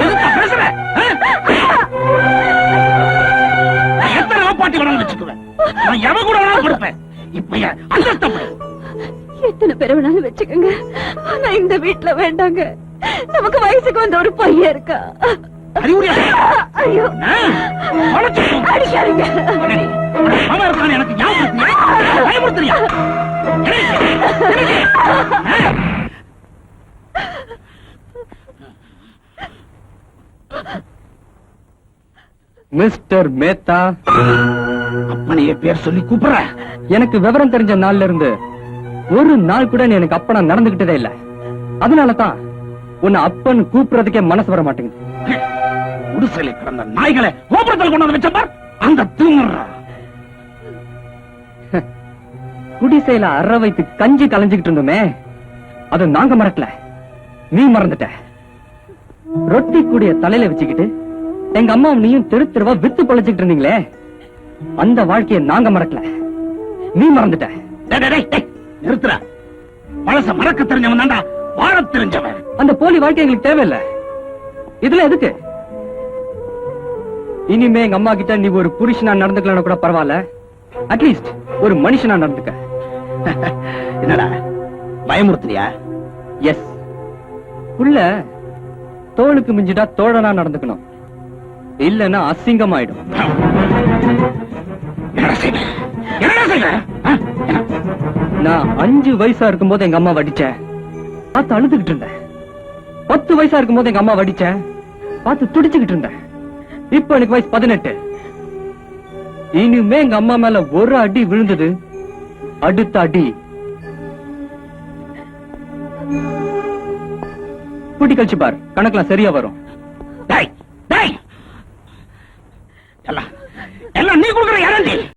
எதுக்கு பேசுற? எத்தனை பாட்டி வேணாலும் வச்சுக்குவேன். நான் எவன் கூட வேணாலும் கொடுப்பேன். இப்ப அந்தஸ்தப்படு. எத்தனை பேரை வேணாலும் வச்சுக்கோங்க. ஆனா இந்த வீட்டுல வேண்டாங்க. நமக்கு வயசுக்கு வந்த ஒரு பையன் இருக்கா. அறிவுரையா? ஐயோ அடிக்காதீங்க. அவன் இருக்கான்னு எனக்கு ஞாபகம் பயமுறுத்துறியா? மிஸ்டர் மேத்தா. அப்பனைய பேர் சொல்லி கூப்பிடுற? எனக்கு விவரம் தெரிஞ்ச நாள்ல இருந்து ஒரு நாள் கூட நீ எனக்கு அப்பனா நடந்துகிட்டதே இல்ல. அதனாலதான் உன்னை அப்பன் கூப்பிடுறதுக்கே மனசு வர மாட்டேங்குது. குடிசையில கிடந்த நாய்களை கோபுரத்தில் கொண்டு வந்து வச்ச அந்த தூங்குற குடிசையில அற வைத்து கஞ்சி கலைஞ்சுக்கிட்டு இருந்தோமே, அது நாங்க மறக்கல, நீ மறந்துட்ட. ரொட்டி கூடிய தலையில வச்சுக்கிட்டு எங்க அம்மா நீயும் தெரு தெருவா வித்து பழச்சுக்கிட்டு இருந்தீங்களே, அந்த வாழ்க்கையை நாங்க மறக்கல, நீ மறந்துட்ட. நிறுத்துற. பழச மறக்க தெரிஞ்சவன் தாண்டா வாழ தெரிஞ்சவன். அந்த போலி வாழ்க்கை எங்களுக்கு தேவையில்லை. இதுல எதுக்கு? இனிமே எங்க அம்மா கிட்ட நீ ஒரு புருஷனா நடந்துக்கலாம் கூட பரவாயில்ல, அட்லீஸ்ட் ஒரு மனுஷனா நடந்துக்க. என்னடா பயமுறுத்துறியா? எஸ். உள்ள தோளுக்கு மிஞ்சிட்டா தோழனா நடந்துக்கணும், இல்லன்னா அசிங்கமாயிடும். நான் 5 வயசா இருக்கும் போது எங்க அம்மா வடிச்சேன், பார்த்து அழுதுகிட்டு இருந்தேன். 10 வயசா இருக்கும் போது எங்க அம்மா வடிச்சேன், பார்த்து துடிச்சுக்கிட்டு இருந்தேன். இப்ப எனக்கு வயசு 18. இனிமே எங்க அம்மா மேல ஒரு அடி விழுந்தது, அடுத்த அடி கூட்டி கழிச்சு பார், கணக்கெல்லாம் சரியா வரும். எல்லாம் நீ கொடுக்குற யாரண்டி?